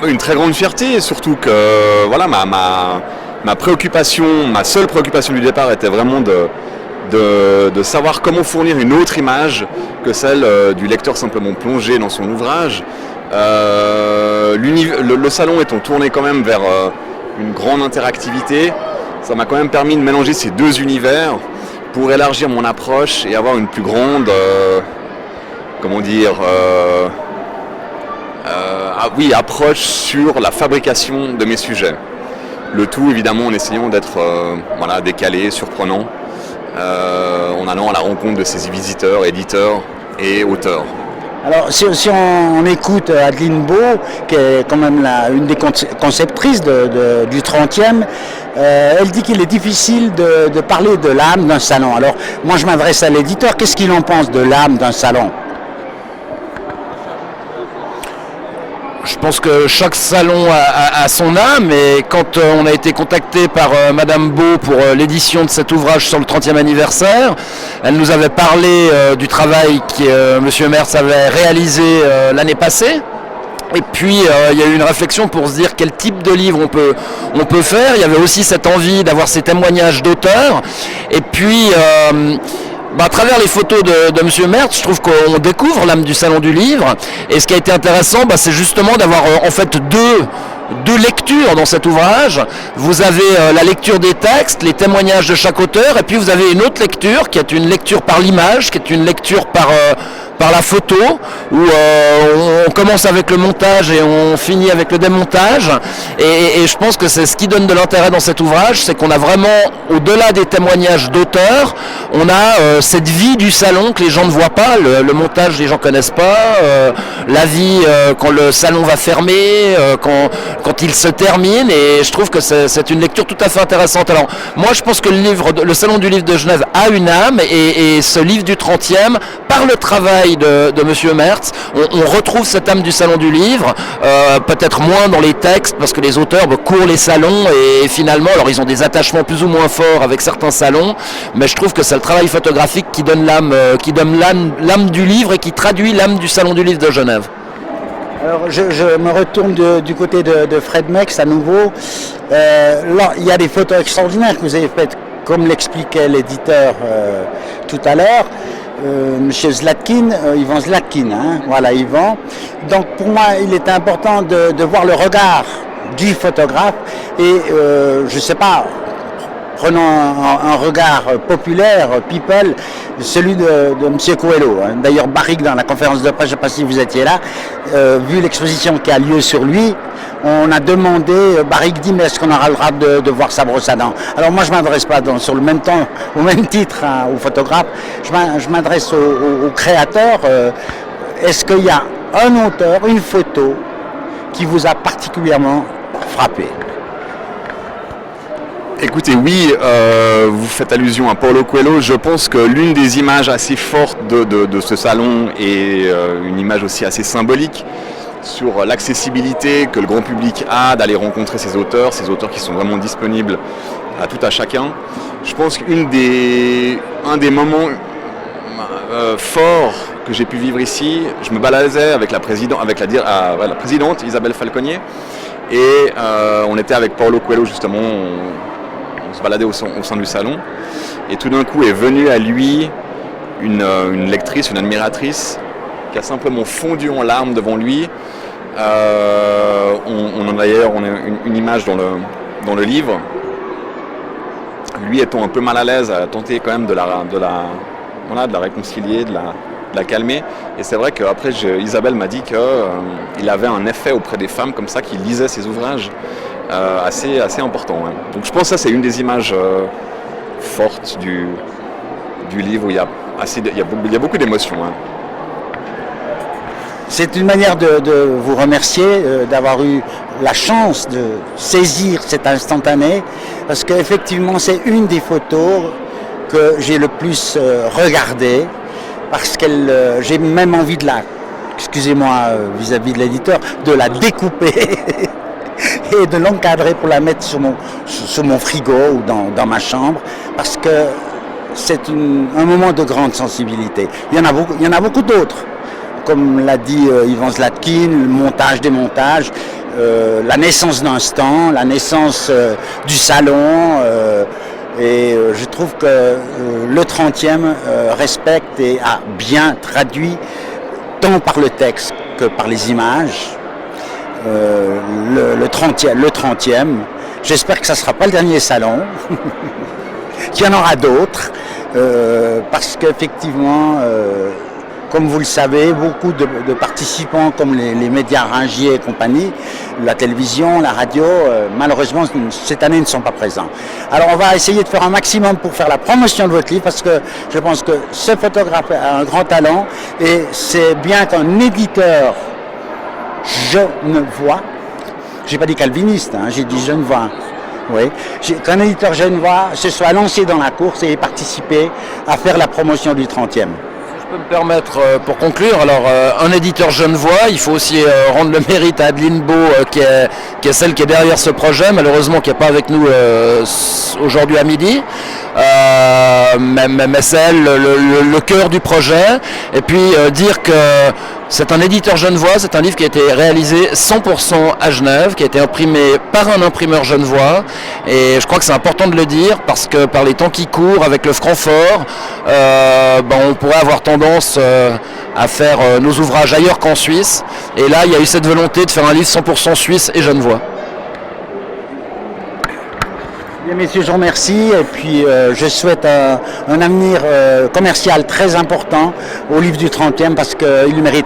Une très grande fierté, surtout que voilà, ma préoccupation, ma seule préoccupation du départ était vraiment de savoir comment fournir une autre image que celle du lecteur simplement plongé dans son ouvrage. Le salon étant tourné quand même vers une grande interactivité, ça m'a quand même permis de mélanger ces deux univers pour élargir mon approche et avoir une plus grande, approche sur la fabrication de mes sujets. Le tout évidemment en essayant d'être décalé, surprenant, en allant à la rencontre de ces visiteurs, éditeurs et auteurs. Alors si on écoute Adeline Beau, qui est quand même une des conceptrices du 30e, elle dit qu'il est difficile de parler de l'âme d'un salon. Alors moi je m'adresse à l'éditeur, qu'est-ce qu'il en pense de l'âme d'un salon ? Je pense que chaque salon a son âme, et quand on a été contacté par Madame Beau pour l'édition de cet ouvrage sur le 30e anniversaire, elle nous avait parlé du travail que Monsieur Mertz avait réalisé l'année passée. Et puis il y a eu une réflexion pour se dire quel type de livre on peut faire. Il y avait aussi cette envie d'avoir ces témoignages d'auteurs. Et puis à travers les photos de M. Mertz, je trouve qu'on découvre l'âme du Salon du Livre. Et ce qui a été intéressant, c'est justement d'avoir en fait deux lectures dans cet ouvrage. Vous avez la lecture des textes, les témoignages de chaque auteur, et puis vous avez une autre lecture qui est une lecture par l'image, qui est une lecture par la photo, où on commence avec le montage et on finit avec le démontage. Et je pense que c'est ce qui donne de l'intérêt dans cet ouvrage, c'est qu'on a vraiment, au-delà des témoignages d'auteurs, on a cette vie du salon que les gens ne voient pas. Le montage, les gens ne connaissent pas. La vie quand le salon va fermer, quand il se termine. Et je trouve que c'est une lecture tout à fait intéressante. Alors moi je pense que le Salon du Livre de Genève a une âme, et ce livre du 30e, par le travail de Monsieur Mertz, on retrouve cette âme du Salon du Livre, peut-être moins dans les textes, parce que les auteurs courent les salons, et finalement, alors ils ont des attachements plus ou moins forts avec certains salons, mais je trouve que c'est le travail photographique qui donne l'âme du livre, et qui traduit l'âme du Salon du Livre de Genève. Alors je me retourne du côté de Fred Mex à nouveau. Là, il y a des photos extraordinaires que vous avez faites, comme l'expliquait l'éditeur tout à l'heure. Monsieur Zlatkin, Ivan Zlatkin, voilà Ivan. Donc pour moi, il est important de voir le regard du photographe, et je ne sais pas, prenons un regard populaire, people, celui de Monsieur Coelho. D'ailleurs, Barrique, dans la conférence de presse, je ne sais pas si vous étiez là, vu l'exposition qui a lieu sur lui, on a demandé, Barrique dit, mais est-ce qu'on aura le droit de voir sa brosse à dents? Alors moi je ne m'adresse pas sur le même temps, au même titre au photographe, je m'adresse au créateur. Est-ce qu'il y a un auteur, une photo qui vous a particulièrement frappé? Écoutez, oui, vous faites allusion à Paulo Coelho. Je pense que l'une des images assez fortes de ce salon est une image aussi assez symbolique sur l'accessibilité que le grand public a d'aller rencontrer ces auteurs qui sont vraiment disponibles à tout à chacun. Je pense qu'un des moments forts que j'ai pu vivre ici, je me baladais avec la présidente Isabelle Falconier, et on était avec Paulo Coelho justement, on se baladait au sein du salon, et tout d'un coup est venue à lui une lectrice, une admiratrice, qui a simplement fondu en larmes devant lui. On a d'ailleurs une image dans le livre. Lui étant un peu mal à l'aise, a tenté quand même de la réconcilier, de la calmer. Et c'est vrai qu'après, Isabelle m'a dit qu'il avait un effet auprès des femmes comme ça qui lisaient ses ouvrages assez important. Ouais. Donc je pense que ça, c'est une des images fortes du livre, où il y a beaucoup d'émotions. Hein. C'est une manière de vous remercier d'avoir eu la chance de saisir cet instantané, parce qu'effectivement c'est une des photos que j'ai le plus regardée, parce que j'ai même envie excusez-moi vis-à-vis de l'éditeur, de la découper et de l'encadrer pour la mettre sur mon frigo ou dans ma chambre, parce que c'est un moment de grande sensibilité. Il y en a beaucoup d'autres. comme l'a dit Ivan Zlatkin, le montage, démontage, la naissance d'un stand, la naissance du salon. Et je trouve que le 30e respecte et a bien traduit, tant par le texte que par les images, le 30e. J'espère que ça ne sera pas le dernier salon, qu'il y en aura d'autres, parce qu'effectivement, comme vous le savez, beaucoup de participants comme les médias Ringier et compagnie, la télévision, la radio, malheureusement cette année ne sont pas présents. Alors on va essayer de faire un maximum pour faire la promotion de votre livre, parce que je pense que ce photographe a un grand talent et c'est bien qu'un éditeur genevois, j'ai pas dit calviniste, hein, j'ai dit genevois. Oui, qu'un éditeur genevois se soit lancé dans la course et ait participé à faire la promotion du 30e. Je peux me permettre, pour conclure, alors un éditeur genevois, il faut aussi rendre le mérite à Adeline Beau, qui est celle qui est derrière ce projet, malheureusement qui n'est pas avec nous aujourd'hui à midi, mais c'est elle le cœur du projet, et puis dire que c'est un éditeur genevois, c'est un livre qui a été réalisé 100% à Genève, qui a été imprimé par un imprimeur genevois, et je crois que c'est important de le dire, parce que par les temps qui courent, avec le franc fort, on pourrait avoir tendance à faire nos ouvrages ailleurs qu'en Suisse, et là il y a eu cette volonté de faire un livre 100% suisse et genevois. Bien, messieurs, je vous remercie, et puis je souhaite un avenir commercial très important au livre du 30e, parce qu'il le mérite.